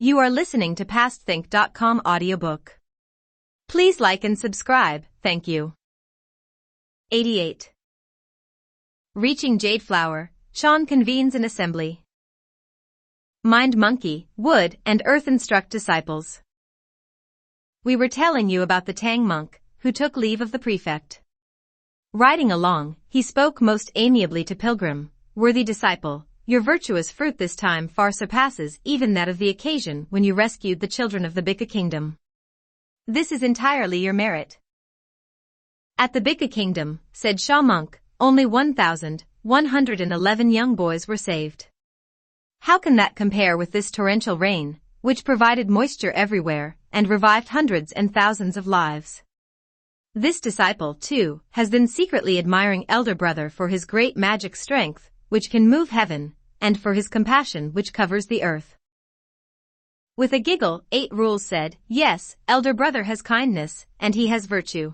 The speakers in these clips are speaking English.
You are listening to PastThink.com audiobook. Please like and subscribe, thank you. 88. Reaching Jade Flower, Ch'en convenes an assembly. Mind Monkey, Wood, and Earth instruct disciples. We were telling you about the Tang monk, who took leave of the prefect. Riding along, he spoke most amiably to Pilgrim, "Worthy disciple, your virtuous fruit this time far surpasses even that of the occasion when you rescued the children of the Bika kingdom. This is entirely your merit." At the Bika kingdom, said Sha monk, only 1,111 young boys were saved. How can that compare with this torrential rain, which provided moisture everywhere and revived hundreds and thousands of lives? This disciple, too, has been secretly admiring elder brother for his great magic strength, which can move heaven, and for his compassion which covers the earth. With a giggle, 8 Rules said, "Yes, elder brother has kindness, and he has virtue.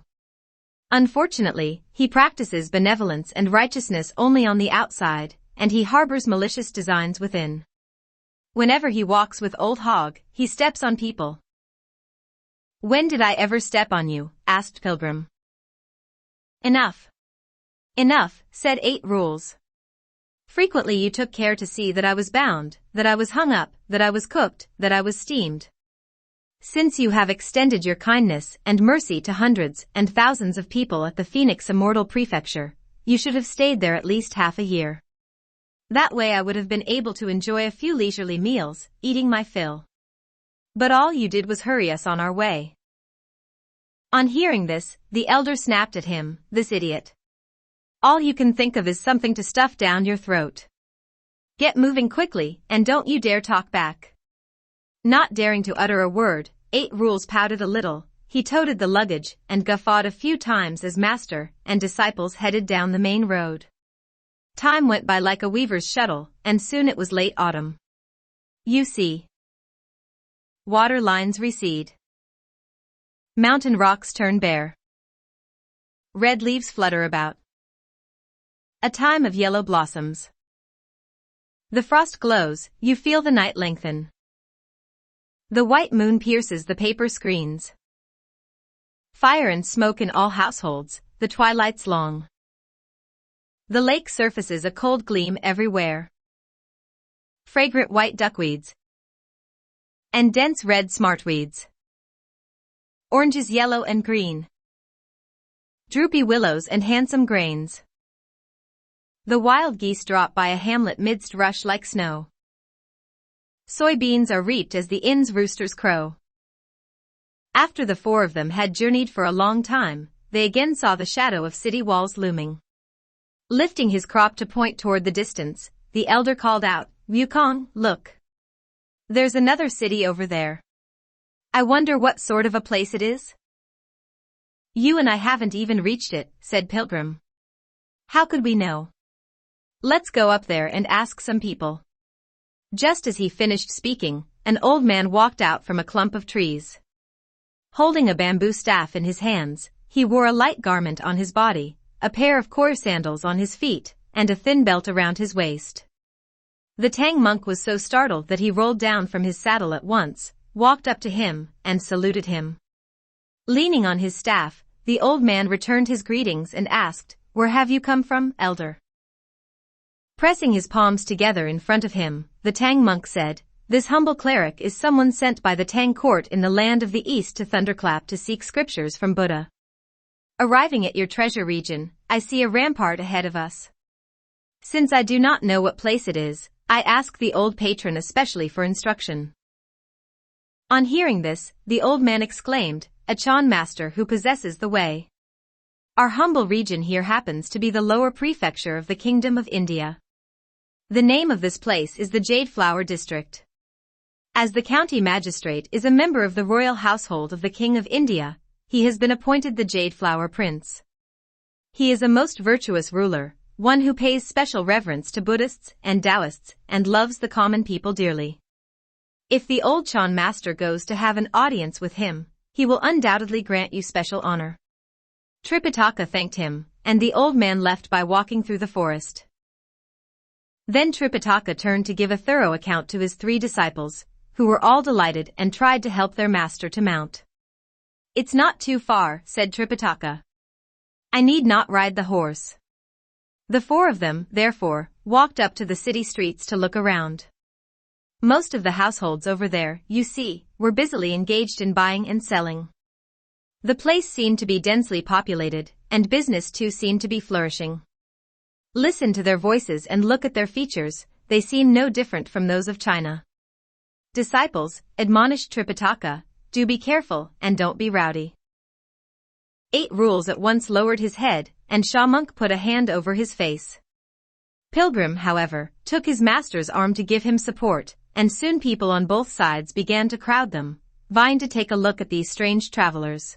Unfortunately, he practices benevolence and righteousness only on the outside, and he harbors malicious designs within. Whenever he walks with Old Hog, he steps on people." "When did I ever step on you?" asked Pilgrim. "Enough. Enough," said 8 Rules. "Frequently you took care to see that I was bound, that I was hung up, that I was cooked, that I was steamed. Since you have extended your kindness and mercy to hundreds and thousands of people at the Phoenix Immortal Prefecture, you should have stayed there at least half a year. That way I would have been able to enjoy a few leisurely meals, eating my fill. But all you did was hurry us on our way." On hearing this, the elder snapped at him, "This idiot. All you can think of is something to stuff down your throat. Get moving quickly, and don't you dare talk back." Not daring to utter a word, 8 Rules pouted a little, he toted the luggage and guffawed a few times as master and disciples headed down the main road. Time went by like a weaver's shuttle, and soon it was late autumn. You see. Water lines recede. Mountain rocks turn bare. Red leaves flutter about. A time of yellow blossoms. The frost glows, you feel the night lengthen. The white moon pierces the paper screens. Fire and smoke in all households, the twilight's long. The lake surfaces a cold gleam everywhere. Fragrant white duckweeds. And dense red smartweeds. Oranges yellow and green. Droopy willows and handsome grains. The wild geese drop by a hamlet midst rush like snow. Soybeans are reaped as the inn's roosters crow. After the 4 of them had journeyed for a long time, they again saw the shadow of city walls looming. Lifting his crop to point toward the distance, the elder called out, "Wukong, look. There's another city over there. I wonder what sort of a place it is?" "You and I haven't even reached it," said Pilgrim. "How could we know? Let's go up there and ask some people." Just as he finished speaking, an old man walked out from a clump of trees. Holding a bamboo staff in his hands, he wore a light garment on his body, a pair of coir sandals on his feet, and a thin belt around his waist. The Tang monk was so startled that he rolled down from his saddle at once, walked up to him, and saluted him. Leaning on his staff, the old man returned his greetings and asked, "Where have you come from, elder?" Pressing his palms together in front of him, the Tang monk said, "This humble cleric is someone sent by the Tang court in the land of the east to Thunderclap to seek scriptures from Buddha. Arriving at your treasure region, I see a rampart ahead of us. Since I do not know what place it is, I ask the old patron especially for instruction." On hearing this, the old man exclaimed, "A Ch'en master who possesses the way. Our humble region here happens to be the lower prefecture of the Kingdom of India. The name of this place is the Jade Flower District. As the county magistrate is a member of the royal household of the King of India, he has been appointed the Jade Flower Prince. He is a most virtuous ruler, one who pays special reverence to Buddhists and Taoists and loves the common people dearly. If the old Ch'en master goes to have an audience with him, he will undoubtedly grant you special honor." Tripitaka thanked him, and the old man left by walking through the forest. Then Tripitaka turned to give a thorough account to his 3 disciples, who were all delighted and tried to help their master to mount. "It's not too far," said Tripitaka. "I need not ride the horse." The four of them, therefore, walked up to the city streets to look around. Most of the households over there, you see, were busily engaged in buying and selling. The place seemed to be densely populated, and business too seemed to be flourishing. Listen to their voices and look at their features, they seem no different from those of China. "Disciples," admonished Tripitaka, "do be careful and don't be rowdy." 8 Rules at once lowered his head, and Monk put a hand over his face. Pilgrim, however, took his master's arm to give him support, and soon people on both sides began to crowd them, vying to take a look at these strange travelers.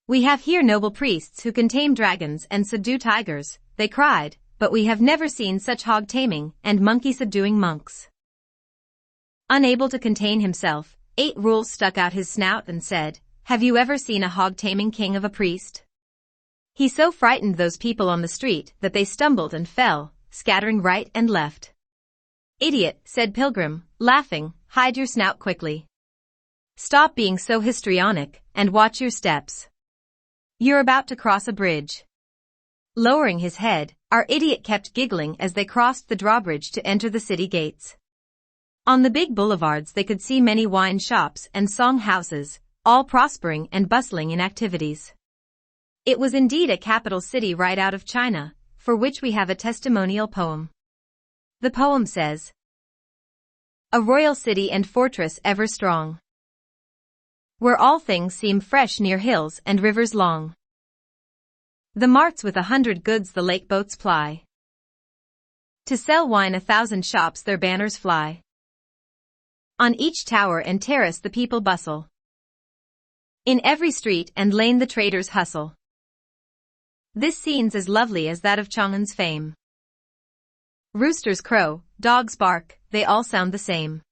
"We have here noble priests who can tame dragons and subdue tigers," they cried, "but we have never seen such hog-taming and monkey-subduing monks." Unable to contain himself, 8 Rules stuck out his snout and said, "Have you ever seen a hog-taming king of a priest?" He so frightened those people on the street that they stumbled and fell, scattering right and left. "Idiot," said Pilgrim, laughing, "hide your snout quickly. Stop being so histrionic, and watch your steps. You're about to cross a bridge." Lowering his head, our idiot kept giggling as they crossed the drawbridge to enter the city gates. On the big boulevards they could see many wine shops and song houses, all prospering and bustling in activities. It was indeed a capital city right out of China, for which we have a testimonial poem. The poem says, "A royal city and fortress ever strong, where all things seem fresh near hills and rivers long. The marts with 100 goods the lake boats ply. To sell wine 1,000 shops their banners fly. On each tower and terrace the people bustle. In every street and lane the traders hustle. This scene's as lovely as that of Chang'en's fame. Roosters crow, dogs bark, they all sound the same."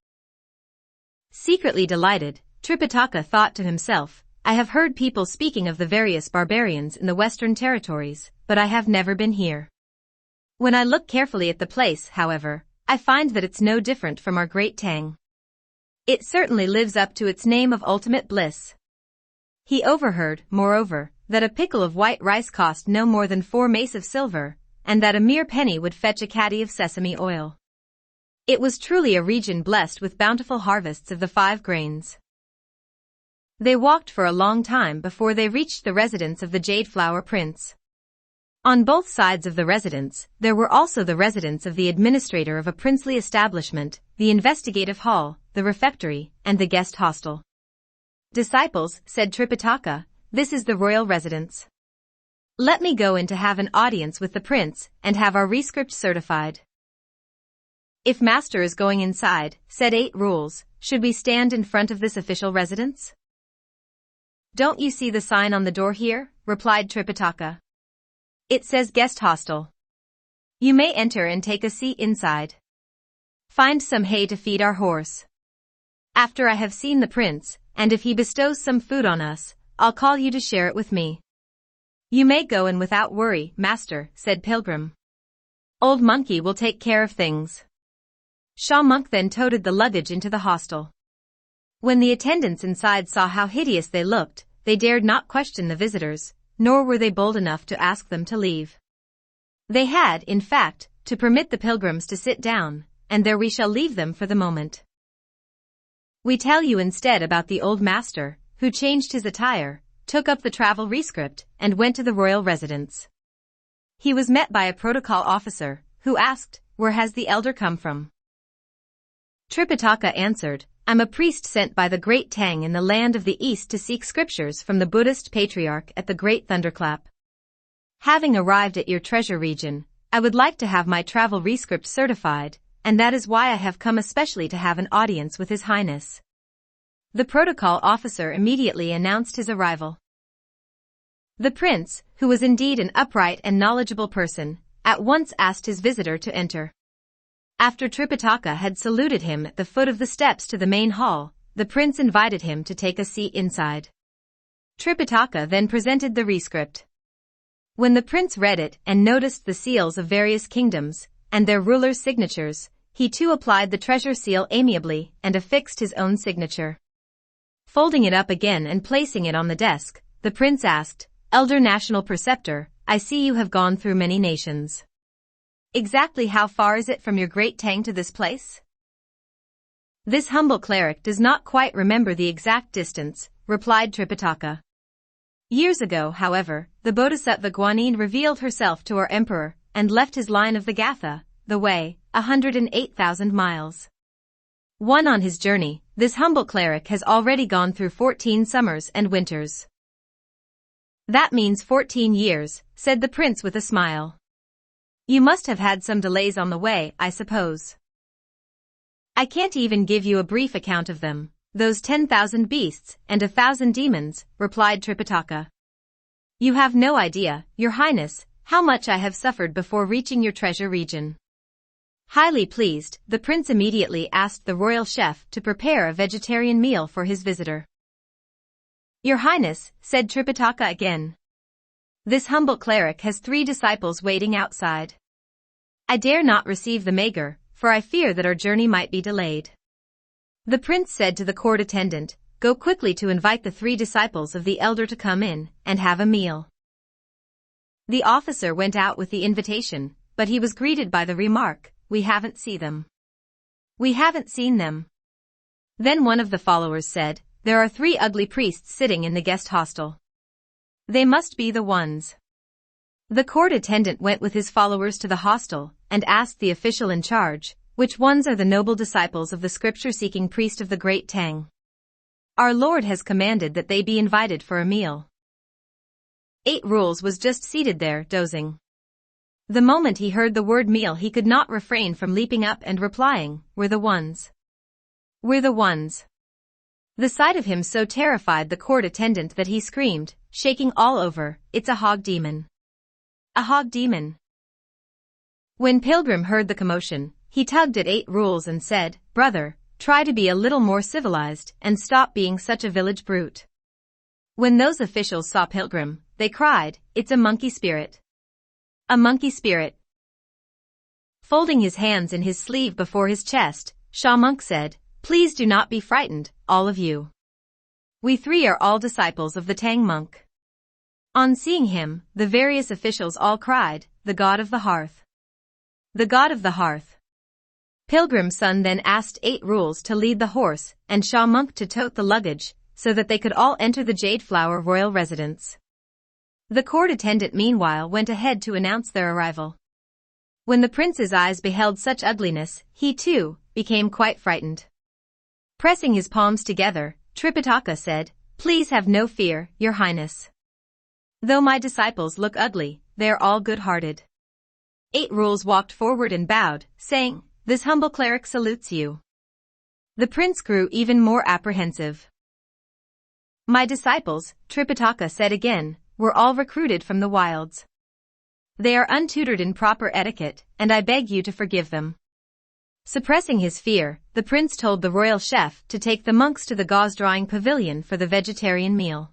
Secretly delighted, Tripitaka thought to himself, "I have heard people speaking of the various barbarians in the western territories, but I have never been here. When I look carefully at the place, however, I find that it's no different from our great Tang. It certainly lives up to its name of ultimate bliss." He overheard, moreover, that a pickle of white rice cost no more than 4 mace of silver, and that a mere penny would fetch a caddy of sesame oil. It was truly a region blessed with bountiful harvests of the 5 grains. They walked for a long time before they reached the residence of the Jade Flower Prince. On both sides of the residence, there were also the residence of the administrator of a princely establishment, the investigative hall, the refectory, and the guest hostel. "Disciples," said Tripitaka, "this is the royal residence. Let me go in to have an audience with the prince and have our rescript certified." "If master is going inside," said 8 Rules, "should we stand in front of this official residence?" "Don't you see the sign on the door here?" replied Tripitaka. "It says guest hostel. You may enter and take a seat inside. Find some hay to feed our horse. After I have seen the prince, and if he bestows some food on us, I'll call you to share it with me." "You may go in without worry, master," said Pilgrim. "Old Monkey will take care of things." Monk then toted the luggage into the hostel. When the attendants inside saw how hideous they looked, they dared not question the visitors, nor were they bold enough to ask them to leave. They had, in fact, to permit the pilgrims to sit down, and there we shall leave them for the moment. We tell you instead about the old master, who changed his attire, took up the travel rescript, and went to the royal residence. He was met by a protocol officer, who asked, "Where has the elder come from?" Tripitaka answered, "I'm a priest sent by the great Tang in the land of the East to seek scriptures from the Buddhist patriarch at the Great Thunderclap. Having arrived at your treasure region, I would like to have my travel rescript certified, and that is why I have come especially to have an audience with His Highness." The protocol officer immediately announced his arrival. The prince, who was indeed an upright and knowledgeable person, at once asked his visitor to enter. After Tripitaka had saluted him at the foot of the steps to the main hall, the prince invited him to take a seat inside. Tripitaka then presented the rescript. When the prince read it and noticed the seals of various kingdoms, and their rulers' signatures, he too applied the treasure seal amiably and affixed his own signature. Folding it up again and placing it on the desk, the prince asked, "Elder National Preceptor, I see you have gone through many nations. Exactly how far is it from your great Tang to this place?" "This humble cleric does not quite remember the exact distance," replied Tripitaka. "Years ago, however, the Bodhisattva Guanyin revealed herself to our emperor and left his line of the Gatha, the way, 108,000 miles. One on his journey, this humble cleric has already gone through 14 summers and winters." "That means 14 years, said the prince with a smile. "You must have had some delays on the way, I suppose." "I can't even give you a brief account of them, those 10,000 beasts and 1,000 demons," replied Tripitaka. "You have no idea, Your Highness, how much I have suffered before reaching your treasure region." Highly pleased, the prince immediately asked the royal chef to prepare a vegetarian meal for his visitor. "Your Highness," said Tripitaka again, "this humble cleric has 3 disciples waiting outside. I dare not receive the mager, for I fear that our journey might be delayed." The prince said to the court attendant, "Go quickly to invite the 3 disciples of the elder to come in and have a meal." The officer went out with the invitation, but he was greeted by the remark, "We haven't seen them." "We haven't seen them." Then one of the followers said, "There are 3 ugly priests sitting in the guest hostel. They must be the ones." The court attendant went with his followers to the hostel and asked the official in charge, "Which ones are the noble disciples of the scripture-seeking priest of the great Tang? Our Lord has commanded that they be invited for a meal." 8 Rules was just seated there, dozing. The moment he heard the word meal he could not refrain from leaping up and replying, "We're the ones. We're the ones." The sight of him so terrified the court attendant that he screamed, shaking all over, "It's a hog demon. A hog demon." When Pilgrim heard the commotion, he tugged at 8 Rules and said, "Brother, try to be a little more civilized and stop being such a village brute." When those officials saw Pilgrim, they cried, "It's a monkey spirit. A monkey spirit." Folding his hands in his sleeve before his chest, Sha Monk said, "Please do not be frightened, all of you. We 3 are all disciples of the Tang monk." On seeing him, the various officials all cried, "The god of the hearth. The god of the hearth." Pilgrim's son then asked 8 Rules to lead the horse and Sha Monk to tote the luggage, so that they could all enter the Jade Flower royal residence. The court attendant meanwhile went ahead to announce their arrival. When the prince's eyes beheld such ugliness, he too became quite frightened. Pressing his palms together, Tripitaka said, "Please have no fear, Your Highness. Though my disciples look ugly, they are all good-hearted." 8 Rules walked forward and bowed, saying, "This humble cleric salutes you." The prince grew even more apprehensive. "My disciples," Tripitaka said again, "were all recruited from the wilds. They are untutored in proper etiquette, and I beg you to forgive them." Suppressing his fear, the prince told the royal chef to take the monks to the gauze-drawing pavilion for the vegetarian meal.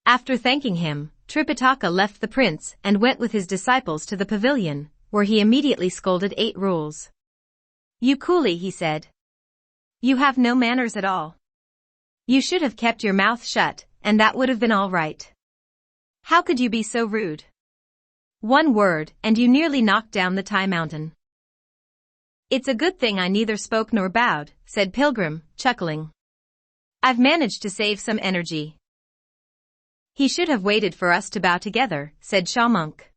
After thanking him, Tripitaka left the prince and went with his disciples to the pavilion, where he immediately scolded 8 Rules. "You coolie," he said. "You have no manners at all. You should have kept your mouth shut, and that would have been all right. How could you be so rude? One word, and you nearly knocked down the Tai Mountain." "It's a good thing I neither spoke nor bowed," said Pilgrim, chuckling. "I've managed to save some energy." "He should have waited for us to bow together," said Sha Monk.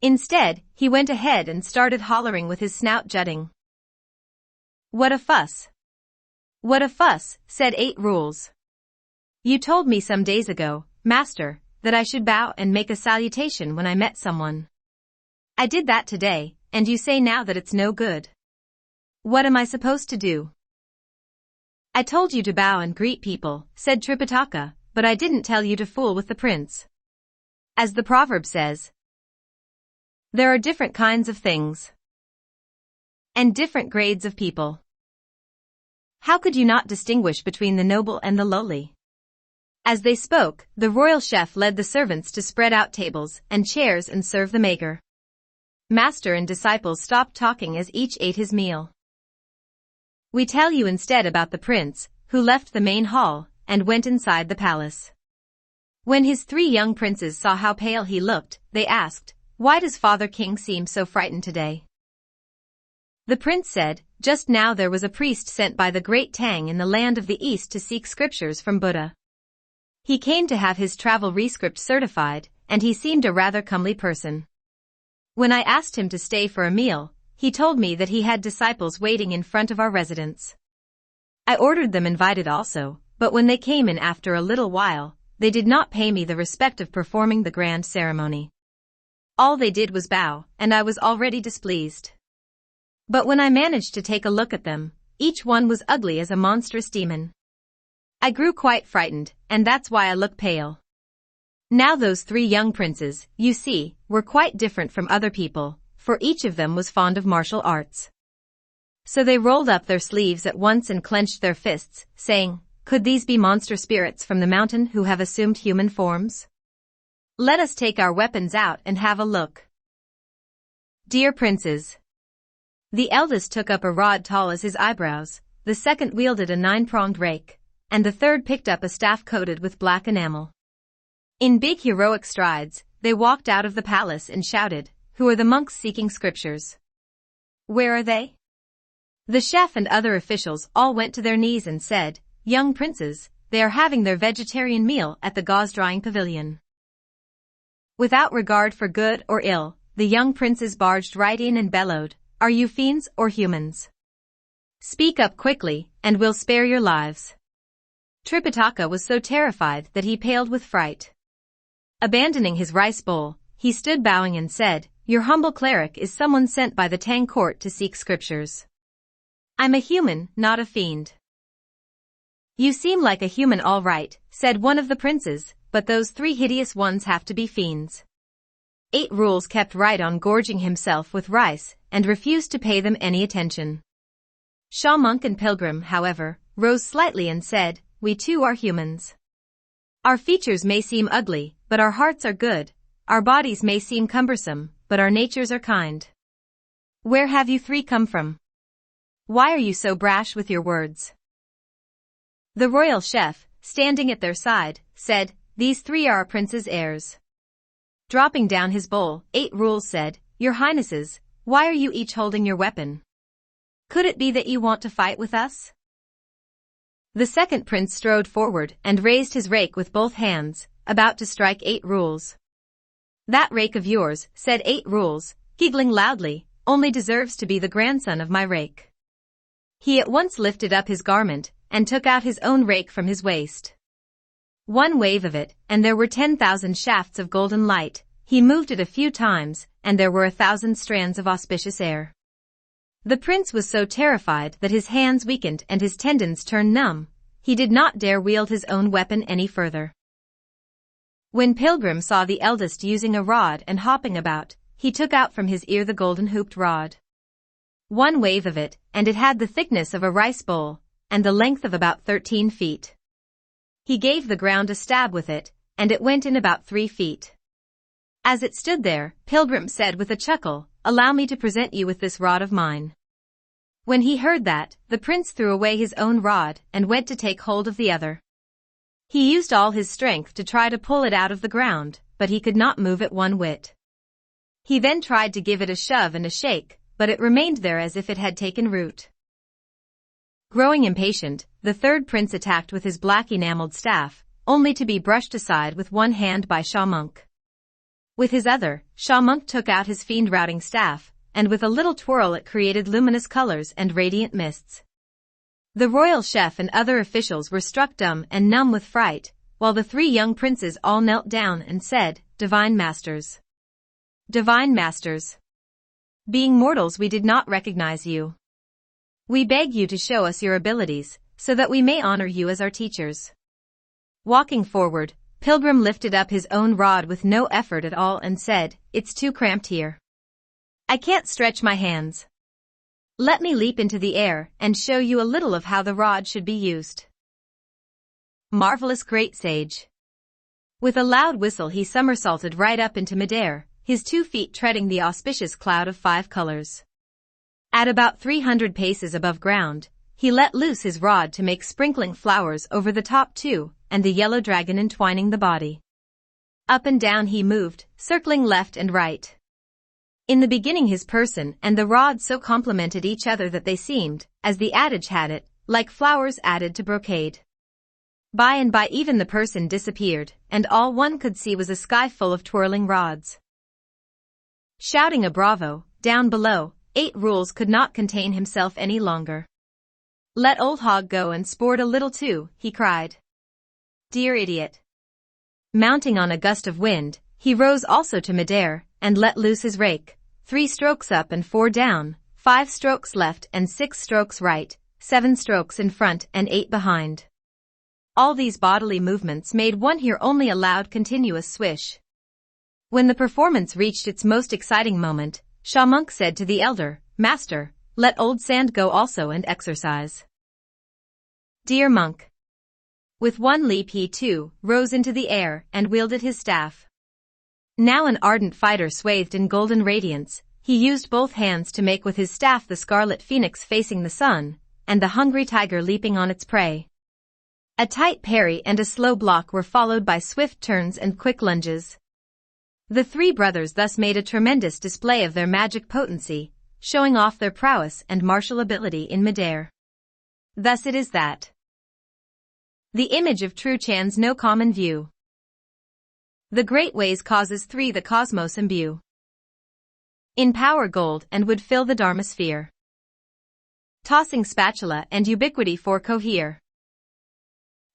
Instead, he went ahead and started hollering with his snout jutting. "What a fuss! What a fuss," said 8 Rules. "You told me some days ago, Master, that I should bow and make a salutation when I met someone. I did that today, and you say now that it's no good. What am I supposed to do?" "I told you to bow and greet people," said Tripitaka, "but I didn't tell you to fool with the prince. As the proverb says, there are different kinds of things. And different grades of people. How could you not distinguish between the noble and the lowly?" As they spoke, the royal chef led the servants to spread out tables and chairs and serve the maker. Master and disciples stopped talking as each ate his meal. We tell you instead about the prince, who left the main hall and went inside the palace. When his 3 young princes saw how pale he looked, they asked, "Why does Father King seem so frightened today?" The prince said, "Just now there was a priest sent by the great Tang in the land of the East to seek scriptures from Buddha. He came to have his travel rescript certified, and he seemed a rather comely person. When I asked him to stay for a meal, he told me that he had disciples waiting in front of our residence. I ordered them invited also, but when they came in after a little while, they did not pay me the respect of performing the grand ceremony. All they did was bow, and I was already displeased. But when I managed to take a look at them, each one was ugly as a monstrous demon. I grew quite frightened, and that's why I look pale." Now those 3 young princes, you see, were quite different from other people, for each of them was fond of martial arts. So they rolled up their sleeves at once and clenched their fists, saying, "Could these be monster spirits from the mountain who have assumed human forms? Let us take our weapons out and have a look." Dear princes. The eldest took up a rod tall as his eyebrows, the second wielded a 9-pronged rake, and the third picked up a staff coated with black enamel. In big heroic strides, they walked out of the palace and shouted, "Who are the monks seeking scriptures? Where are they?" The chef and other officials all went to their knees and said, "Young princes, they are having their vegetarian meal at the gauze-drying pavilion." Without regard for good or ill, the young princes barged right in and bellowed, "Are you fiends or humans? Speak up quickly, and we'll spare your lives." Tripitaka was so terrified that he paled with fright. Abandoning his rice bowl, he stood bowing and said, "Your humble cleric is someone sent by the Tang court to seek scriptures. I'm a human, not a fiend." "You seem like a human all right," said one of the princes, "but those 3 hideous ones have to be fiends." 8 Rules kept right on gorging himself with rice and refused to pay them any attention. Shaw Monk and Pilgrim, however, rose slightly and said, "We too are humans. Our features may seem ugly, but our hearts are good. Our bodies may seem cumbersome, but our natures are kind. Where have you 3 come from? Why are you so brash with your words?" The royal chef, standing at their side, said, "These 3 are a prince's heirs." Dropping down his bowl, 8 Rules said, "Your highnesses, why are you each holding your weapon? Could it be that you want to fight with us?" The second prince strode forward and raised his rake with both hands, about to strike 8 Rules. "That rake of yours," said 8 Rules, giggling loudly, "only deserves to be the grandson of my rake." He at once lifted up his garment and took out his own rake from his waist. One wave of it, and there were 10,000 shafts of golden light. He moved it a few times, and there were 1,000 strands of auspicious air. The prince was so terrified that his hands weakened and his tendons turned numb. He did not dare wield his own weapon any further. When Pilgrim saw the eldest using a rod and hopping about, he took out from his ear the golden hooped rod. One wave of it, and it had the thickness of a rice bowl, and the length of about 13 feet. He gave the ground a stab with it, and it went in about 3 feet. As it stood there, Pilgrim said with a chuckle, "Allow me to present you with this rod of mine." When he heard that, the prince threw away his own rod and went to take hold of the other. He used all his strength to try to pull it out of the ground, but he could not move it one whit. He then tried to give it a shove and a shake, but it remained there as if it had taken root. Growing impatient, the third prince attacked with his black enameled staff, only to be brushed aside with one hand by Shaw Monk. With his other, Shaw Monk took out his fiend-routing staff, and with a little twirl it created luminous colors and radiant mists. The royal chef and other officials were struck dumb and numb with fright, while the 3 young princes all knelt down and said, "Divine masters. Divine masters. Being mortals, we did not recognize you. We beg you to show us your abilities, so that we may honor you as our teachers." Walking forward, Pilgrim lifted up his own rod with no effort at all and said, "It's too cramped here. I can't stretch my hands. Let me leap into the air and show you a little of how the rod should be used." Marvelous great sage. With a loud whistle he somersaulted right up into midair, his 2 feet treading the auspicious cloud of 5 colors. At about 300 paces above ground, he let loose his rod to make sprinkling flowers over the top too, and the yellow dragon entwining the body. Up and down he moved, circling left and right. In the beginning his person and the rod so complemented each other that they seemed, as the adage had it, like flowers added to brocade. By and by even the person disappeared, and all one could see was a sky full of twirling rods. Shouting a bravo, down below, 8 Rules could not contain himself any longer. "Let old Hog go and sport a little too," he cried. "Dear idiot." Mounting on a gust of wind, he rose also to midair, and let loose his rake, 3 strokes up and 4 down, 5 strokes left and 6 strokes right, 7 strokes in front and 8 behind. All these bodily movements made one hear only a loud continuous swish. When the performance reached its most exciting moment, Sha Monk said to the elder, "Master, let old Sand go also and exercise." "Dear Monk." With one leap he too rose into the air and wielded his staff. Now an ardent fighter swathed in golden radiance, he used both hands to make with his staff the scarlet phoenix facing the sun, and the hungry tiger leaping on its prey. A tight parry and a slow block were followed by swift turns and quick lunges. The 3 brothers thus made a tremendous display of their magic potency, showing off their prowess and martial ability in midair. Thus it is that the image of true Chan's no common view. The great ways causes 3 the cosmos imbue. In power gold and would fill the Dharmosphere. Tossing spatula and ubiquity for cohere.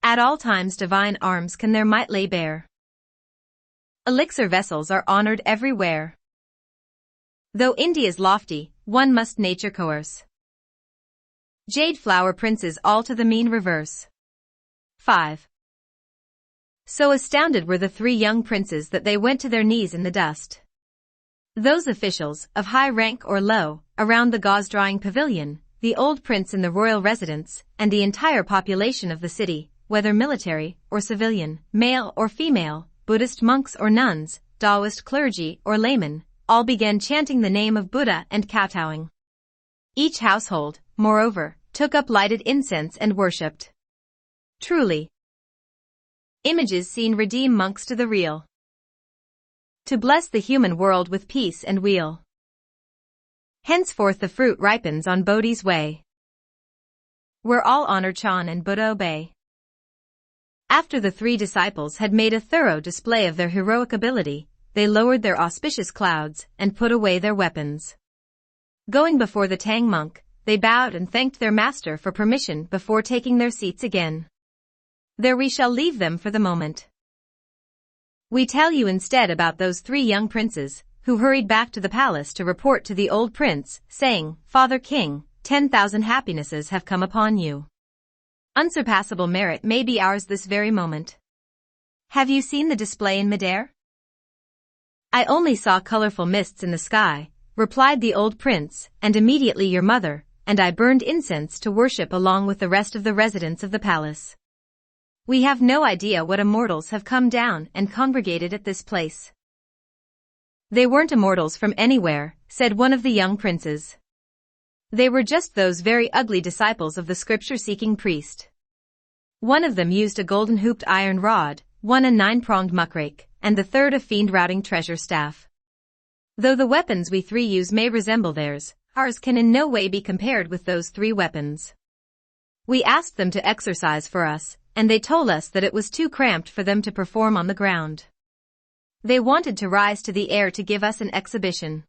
At all times divine arms can their might lay bare. Elixir vessels are honored everywhere. Though India's lofty, one must nature coerce. Jade flower princes all to the mean reverse. 5. So astounded were the 3 young princes that they went to their knees in the dust. Those officials, of high rank or low, around the gauze-drawing pavilion, the old prince in the royal residence, and the entire population of the city, whether military or civilian, male or female, Buddhist monks or nuns, Taoist clergy or laymen, all began chanting the name of Buddha and kowtowing. Each household, moreover, took up lighted incense and worshipped. Truly, images seen redeem monks to the real. To bless the human world with peace and weal. Henceforth the fruit ripens on Bodhi's way, where all honor Chan and Buddha obey. After the 3 disciples had made a thorough display of their heroic ability, they lowered their auspicious clouds and put away their weapons. Going before the Tang monk, they bowed and thanked their master for permission before taking their seats again. There we shall leave them for the moment. We tell you instead about those 3 young princes, who hurried back to the palace to report to the old prince, saying, "Father King, 10,000 happinesses have come upon you. Unsurpassable merit may be ours this very moment. Have you seen the display in midair?" "I only saw colorful mists in the sky," replied the old prince, "and immediately your mother and I burned incense to worship along with the rest of the residents of the palace. We have no idea what immortals have come down and congregated at this place." "They weren't immortals from anywhere," said one of the young princes. "They were just those very ugly disciples of the scripture-seeking priest. One of them used a golden-hooped iron rod, one a 9-pronged muckrake, and the third a fiend-routing treasure staff. Though the weapons we 3 use may resemble theirs, ours can in no way be compared with those 3 weapons. We asked them to exercise for us, and they told us that it was too cramped for them to perform on the ground. They wanted to rise to the air to give us an exhibition.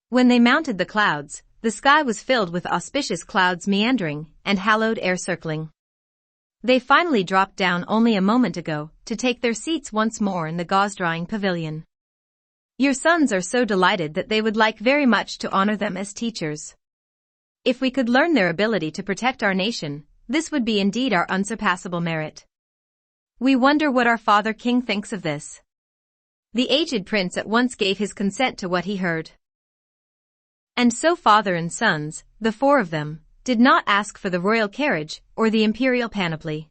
When they mounted the clouds, the sky was filled with auspicious clouds meandering, and hallowed air circling. They finally dropped down only a moment ago, to take their seats once more in the gauze-drawing pavilion. Your sons are so delighted that they would like very much to honor them as teachers. If we could learn their ability to protect our nation, this would be indeed our unsurpassable merit. We wonder what our father king thinks of this." The aged prince at once gave his consent to what he heard. And so father and sons, the 4 of them, did not ask for the royal carriage or the imperial panoply.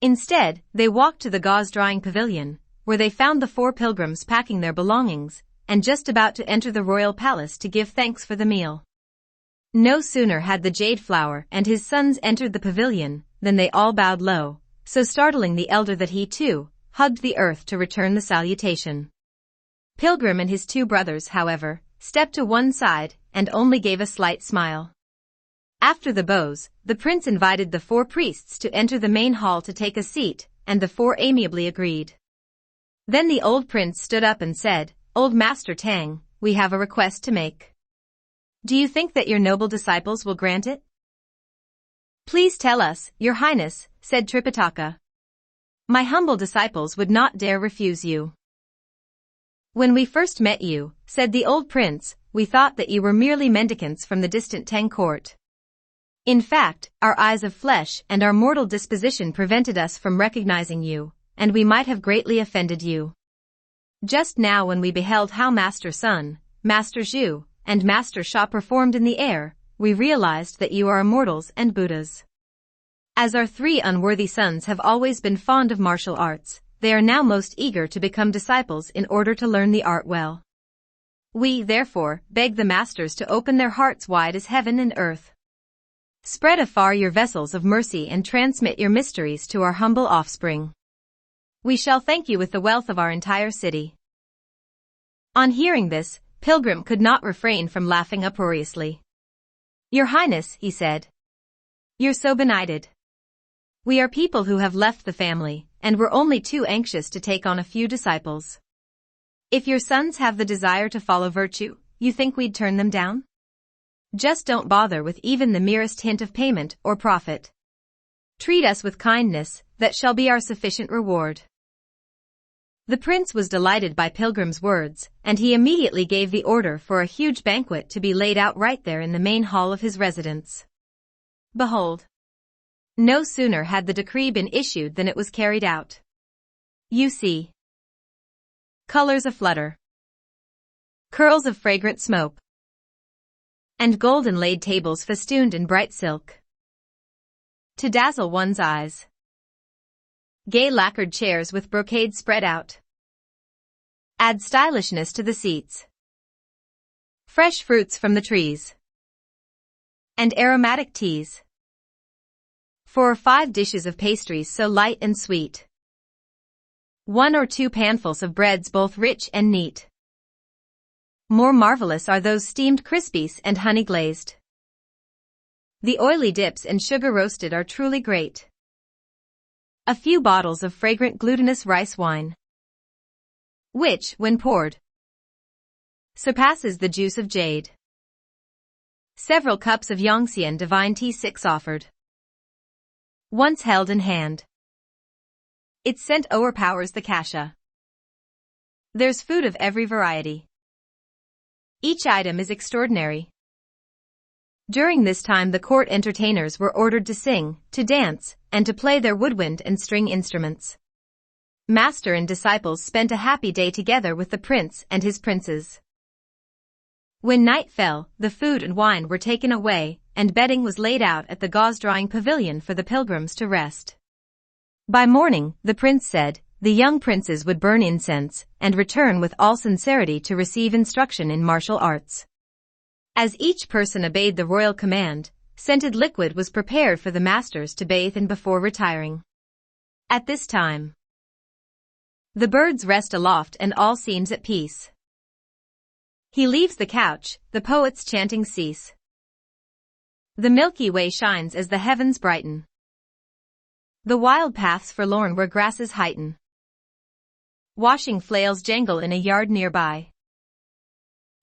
Instead, they walked to the gauze-drawing pavilion, where they found the 4 pilgrims packing their belongings, and just about to enter the royal palace to give thanks for the meal. No sooner had the jade flower and his sons entered the pavilion than they all bowed low, so startling the elder that he too hugged the earth to return the salutation. Pilgrim and his two brothers, however, stepped to one side and only gave a slight smile. After the bows, the prince invited the 4 priests to enter the main hall to take a seat, and the 4 amiably agreed. Then the old prince stood up and said, "Old Master Tang, we have a request to make. Do you think that your noble disciples will grant it?" "Please tell us, Your Highness," said Tripitaka. "My humble disciples would not dare refuse you." "When we first met you," said the old prince, "we thought that you were merely mendicants from the distant Tang court. In fact, our eyes of flesh and our mortal disposition prevented us from recognizing you, and we might have greatly offended you. Just now when we beheld how Master Sun, Master Zhu, and Master Sha performed in the air, we realized that you are immortals and Buddhas. As our 3 unworthy sons have always been fond of martial arts, they are now most eager to become disciples in order to learn the art well. We, therefore, beg the masters to open their hearts wide as heaven and earth. Spread afar your vessels of mercy and transmit your mysteries to our humble offspring. We shall thank you with the wealth of our entire city." On hearing this, Pilgrim could not refrain from laughing uproariously. "Your Highness," he said, "you're so benighted. We are people who have left the family, and we're only too anxious to take on a few disciples. If your sons have the desire to follow virtue, you think we'd turn them down? Just don't bother with even the merest hint of payment or profit. Treat us with kindness, that shall be our sufficient reward." The prince was delighted by Pilgrim's words, and he immediately gave the order for a huge banquet to be laid out right there in the main hall of his residence. Behold! No sooner had the decree been issued than it was carried out. You see. Colors aflutter. Curls of fragrant smoke. And gold inlaid tables festooned in bright silk, to dazzle one's eyes. Gay lacquered chairs with brocade spread out add stylishness to the seats. Fresh fruits from the trees. And aromatic teas. 4 or 5 dishes of pastries so light and sweet. 1 or 2 panfuls of breads both rich and neat. More marvelous are those steamed crispies and honey glazed. The oily dips and sugar roasted are truly great. A few bottles of fragrant glutinous rice wine, which, when poured, surpasses the juice of jade. Several cups of Yongxian divine tea 6 offered. Once held in hand, its scent overpowers the kasha. There's food of every variety. Each item is extraordinary. During this time the court entertainers were ordered to sing, to dance, and to play their woodwind and string instruments. Master and disciples spent a happy day together with the prince and his princes. When night fell, the food and wine were taken away, and bedding was laid out at the gauze-drawing pavilion for the pilgrims to rest. By morning, the prince said, the young princes would burn incense and return with all sincerity to receive instruction in martial arts. As each person obeyed the royal command, scented liquid was prepared for the masters to bathe in before retiring. At this time, the birds rest aloft and all seems at peace. He leaves the couch, the poets chanting cease. The Milky Way shines as the heavens brighten. The wild paths forlorn where grasses heighten. Washing flails jangle in a yard nearby.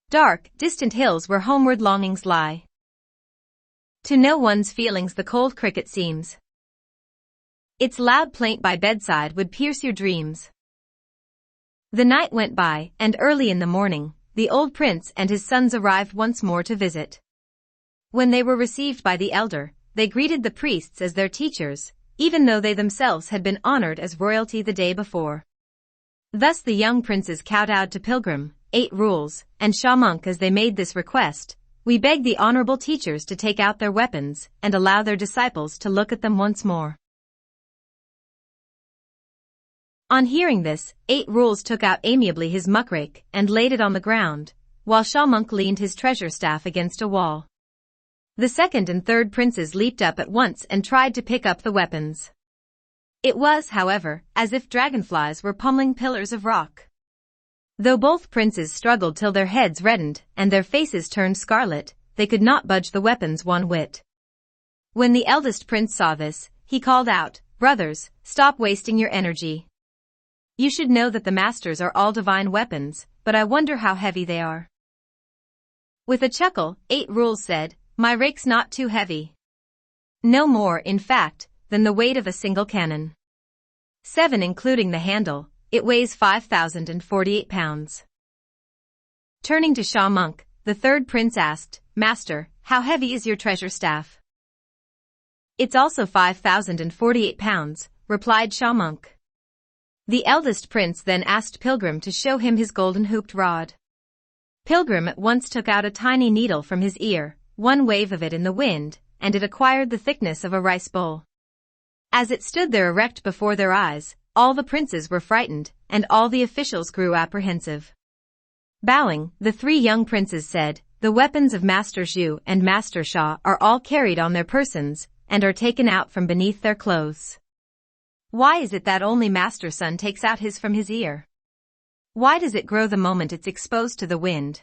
Dark, distant hills where homeward longings lie. To know one's feelings the cold cricket seems. Its loud plaint by bedside would pierce your dreams. The night went by, and early in the morning, the old prince and his sons arrived once more to visit. When they were received by the elder, they greeted the priests as their teachers, even though they themselves had been honored as royalty the day before. Thus the young princes kowtowed to Pilgrim, 8 rules, and Sha monk as they made this request. We beg the honorable teachers to take out their weapons and allow their disciples to look at them once more. On hearing this, 8 Rules took out amiably his muckrake and laid it on the ground, while Xiaomeng leaned his treasure staff against a wall. The second and third princes leaped up at once and tried to pick up the weapons. It was, however, as if dragonflies were pummeling pillars of rock. Though both princes struggled till their heads reddened and their faces turned scarlet, they could not budge the weapons one whit. When the eldest prince saw this, he called out, "Brothers, stop wasting your energy. You should know that the masters are all divine weapons, but I wonder how heavy they are." With a chuckle, 8 Rules said, "My rake's not too heavy. No more, in fact, than the weight of a single cannon. 7 including the handle, it weighs 5,048 pounds. Turning to Xiaomeng, the third prince asked, "Master, how heavy is your treasure staff?" "It's also 5,048 pounds, replied Xiaomeng. The eldest prince then asked Pilgrim to show him his golden hooped rod. Pilgrim at once took out a tiny needle from his ear, one wave of it in the wind, and it acquired the thickness of a rice bowl. As it stood there erect before their eyes, all the princes were frightened, and all the officials grew apprehensive. Bowing, the 3 young princes said, "The weapons of Master Zhu and Master Sha are all carried on their persons, and are taken out from beneath their clothes. Why is it that only Master Sun takes out his from his ear? Why does it grow the moment it's exposed to the wind?"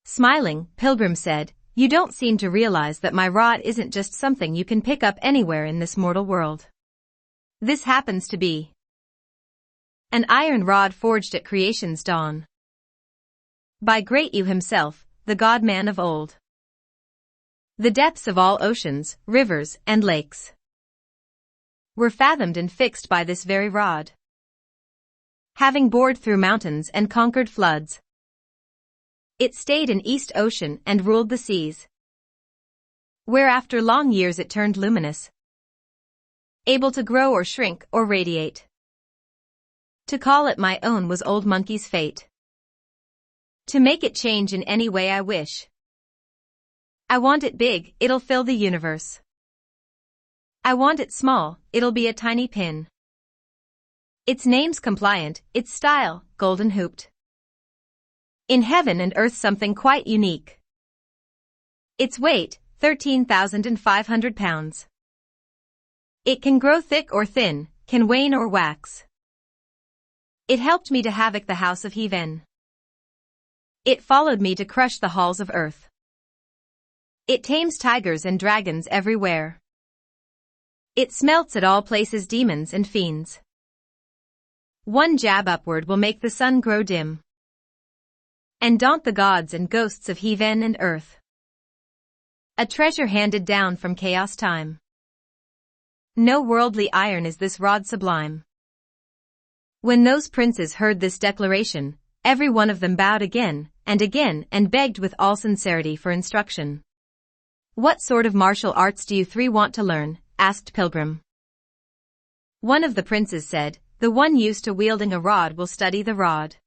Smiling, Pilgrim said, "You don't seem to realize that my rod isn't just something you can pick up anywhere in this mortal world. This happens to be an iron rod forged at creation's dawn by great Yu himself, the God-man of old. The depths of all oceans, rivers, and lakes were fathomed and fixed by this very rod. Having bored through mountains and conquered floods, it stayed in East Ocean and ruled the seas, where after long years it turned luminous, able to grow or shrink or radiate. To call it my own was old monkey's fate. To make it change in any way I wish. I want it big, it'll fill the universe. I want it small, it'll be a tiny pin. Its name's compliant, its style, golden hooped. In heaven and earth something quite unique. Its weight, 13,500 pounds. It can grow thick or thin, can wane or wax. It helped me to havoc the house of Heaven. It followed me to crush the halls of earth. It tames tigers and dragons everywhere. It smelts at all places demons and fiends. One jab upward will make the sun grow dim, and daunt the gods and ghosts of heaven and earth. A treasure handed down from chaos time. No worldly iron is this rod sublime." When those princes heard this declaration, every one of them bowed again and begged with all sincerity for instruction. "What sort of martial arts do you 3 want to learn?" asked Pilgrim. One of the princes said, "The one used to wielding a rod will study the rod.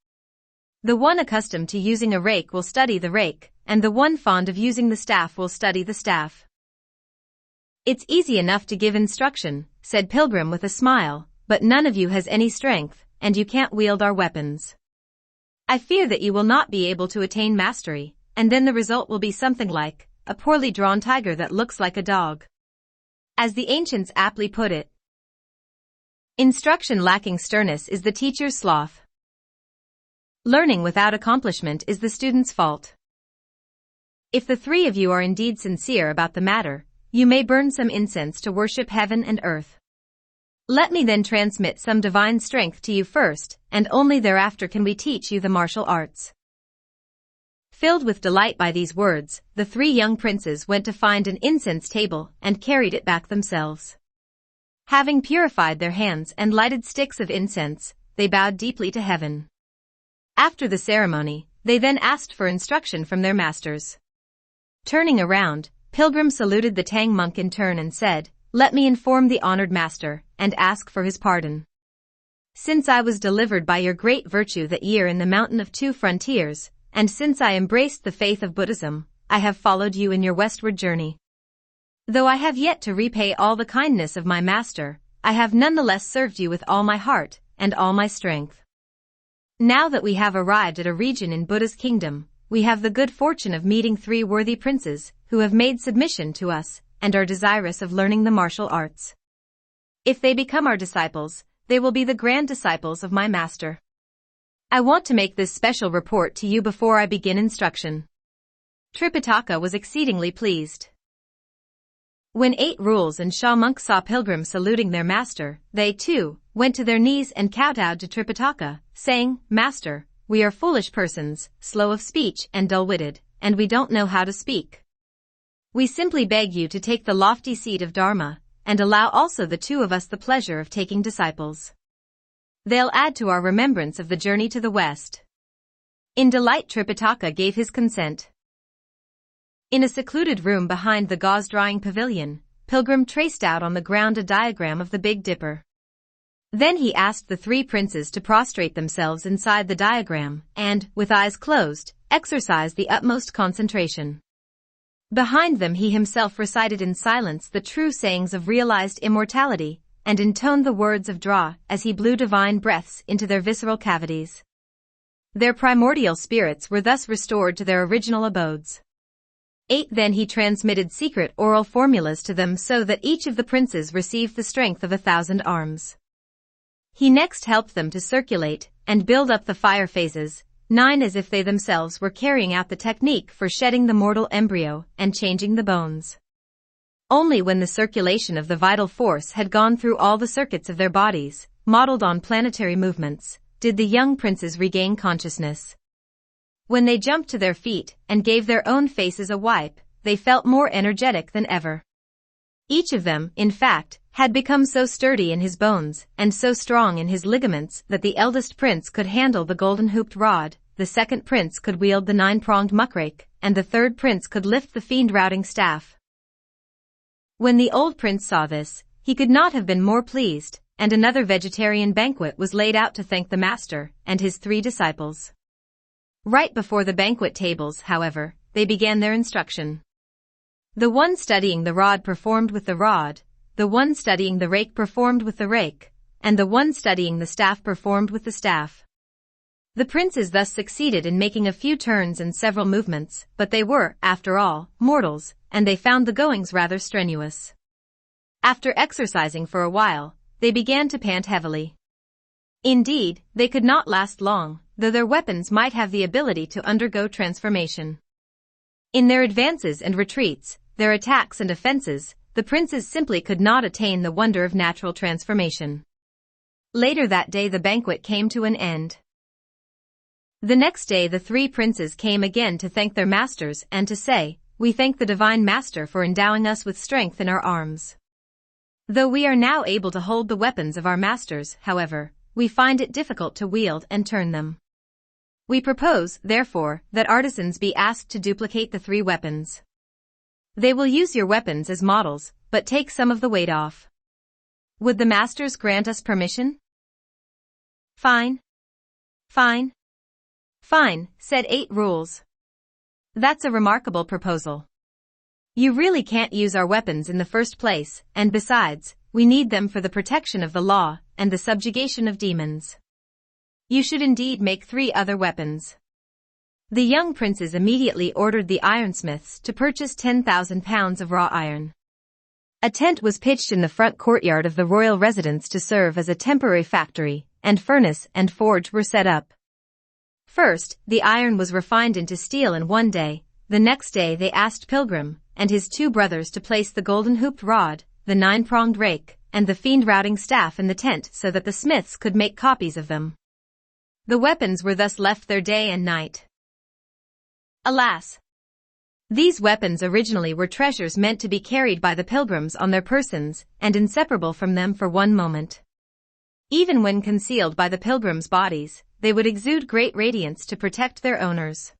The one accustomed to using a rake will study the rake, and the one fond of using the staff will study the staff." "It's easy enough to give instruction," said Pilgrim with a smile, "but none of you has any strength, and you can't wield our weapons. I fear that you will not be able to attain mastery, and then the result will be something like a poorly drawn tiger that looks like a dog. As the ancients aptly put it, instruction lacking sternness is the teacher's sloth. Learning without accomplishment is the student's fault. If the 3 of you are indeed sincere about the matter, you may burn some incense to worship heaven and earth. Let me then transmit some divine strength to you first, and only thereafter can we teach you the martial arts." Filled with delight by these words, the 3 young princes went to find an incense table and carried it back themselves. Having purified their hands and lighted sticks of incense, they bowed deeply to heaven. After the ceremony, they then asked for instruction from their masters. Turning around, Pilgrim saluted the Tang monk in turn and said, "Let me inform the honored master, and ask for his pardon. Since I was delivered by your great virtue that year in the Mountain of 2 Frontiers, and since I embraced the faith of Buddhism, I have followed you in your westward journey. Though I have yet to repay all the kindness of my master, I have nonetheless served you with all my heart and all my strength. Now that we have arrived at a region in Buddha's kingdom, we have the good fortune of meeting 3 worthy princes who have made submission to us and are desirous of learning the martial arts. If they become our disciples, they will be the grand disciples of my master. I want to make this special report to you before I begin instruction. Tripitaka was exceedingly pleased. When 8 rules and Sha monks saw pilgrims saluting their master, they too went to their knees and kowtowed to Tripitaka, saying, "Master, we are foolish persons, slow of speech and dull-witted, and we don't know how to speak. We simply beg you to take the lofty seat of Dharma, and allow also the 2 of us the pleasure of taking disciples. They'll add to our remembrance of the journey to the west." In delight, Tripitaka gave his consent. In a secluded room behind the gauze-drying pavilion, Pilgrim traced out on the ground a diagram of the Big Dipper. Then he asked the 3 princes to prostrate themselves inside the diagram and, with eyes closed, exercise the utmost concentration. Behind them he himself recited in silence the true sayings of realized immortality, and intoned the words of Dra as he blew divine breaths into their visceral cavities. Their primordial spirits were thus restored to their original abodes. 8 Then he transmitted secret oral formulas to them so that each of the princes received the strength of 1,000 arms. He next helped them to circulate and build up the fire phases, 9 as if they themselves were carrying out the technique for shedding the mortal embryo and changing the bones. Only when the circulation of the vital force had gone through all the circuits of their bodies, modeled on planetary movements, did the young princes regain consciousness. When they jumped to their feet and gave their own faces a wipe, they felt more energetic than ever. Each of them, in fact, had become so sturdy in his bones and so strong in his ligaments that the eldest prince could handle the golden-hooped rod, the second prince could wield the 9-pronged muckrake, and the third prince could lift the fiend-routing staff. When the old prince saw this, he could not have been more pleased, and another vegetarian banquet was laid out to thank the master and his 3 disciples. Right before the banquet tables, however, they began their instruction. The one studying the rod performed with the rod, the one studying the rake performed with the rake, and the one studying the staff performed with the staff. The princes thus succeeded in making a few turns and several movements, but they were, after all, mortals, and they found the goings rather strenuous. After exercising for a while, they began to pant heavily. Indeed, they could not last long, though their weapons might have the ability to undergo transformation. In their advances and retreats, their attacks and offenses, the princes simply could not attain the wonder of natural transformation. Later that day the banquet came to an end. The next day the 3 princes came again to thank their masters and to say, "We thank the Divine Master for endowing us with strength in our arms. Though we are now able to hold the weapons of our masters, however, we find it difficult to wield and turn them. We propose, therefore, that artisans be asked to duplicate the 3 weapons. They will use your weapons as models, but take some of the weight off. Would the masters grant us permission?" "Fine. Fine. Fine," said 8 rules. "That's a remarkable proposal. You really can't use our weapons in the first place, and besides, we need them for the protection of the law and the subjugation of demons. You should indeed make 3 other weapons." The young princes immediately ordered the ironsmiths to purchase 10,000 pounds of raw iron. A tent was pitched in the front courtyard of the royal residence to serve as a temporary factory, and furnace and forge were set up. First, the iron was refined into steel in one day. The next day they asked Pilgrim and his 2 brothers to place the golden-hooped rod, the 9-pronged rake, and the fiend-routing staff in the tent so that the smiths could make copies of them. The weapons were thus left there day and night. Alas! These weapons originally were treasures meant to be carried by the pilgrims on their persons and inseparable from them for one moment. Even when concealed by the pilgrims' bodies, they would exude great radiance to protect their owners.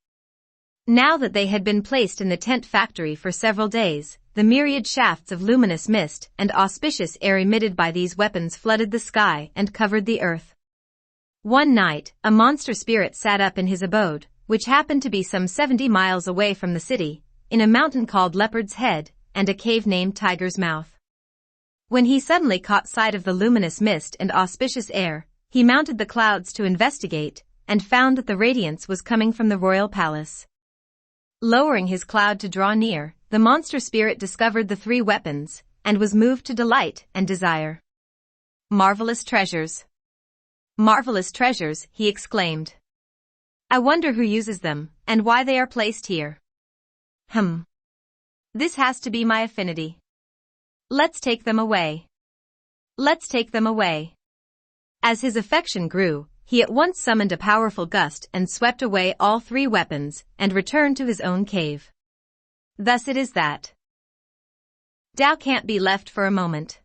Now that they had been placed in the tent factory for several days, the myriad shafts of luminous mist and auspicious air emitted by these weapons flooded the sky and covered the earth. One night, a monster spirit sat up in his abode, which happened to be some 70 miles away from the city, in a mountain called Leopard's Head, and a cave named Tiger's Mouth. When he suddenly caught sight of the luminous mist and auspicious air, he mounted the clouds to investigate, and found that the radiance was coming from the royal palace. Lowering his cloud to draw near, the monster spirit discovered the 3 weapons, and was moved to delight and desire. Marvelous treasures! Marvelous treasures, he exclaimed. I wonder who uses them, and why they are placed here. This has to be my affinity. Let's take them away. Let's take them away. As his affection grew, he at once summoned a powerful gust and swept away all 3 weapons, and returned to his own cave. Thus it is that Tao can't be left for a moment.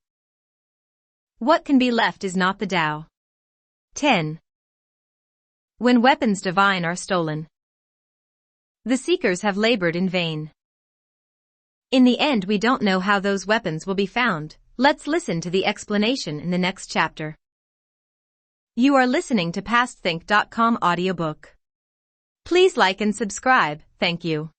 What can be left is not the Tao. 10. When weapons divine are stolen, the seekers have labored in vain. In the end, we don't know how those weapons will be found. Let's listen to the explanation in the next chapter. You are listening to PastThink.com audiobook. Please like and subscribe. Thank you.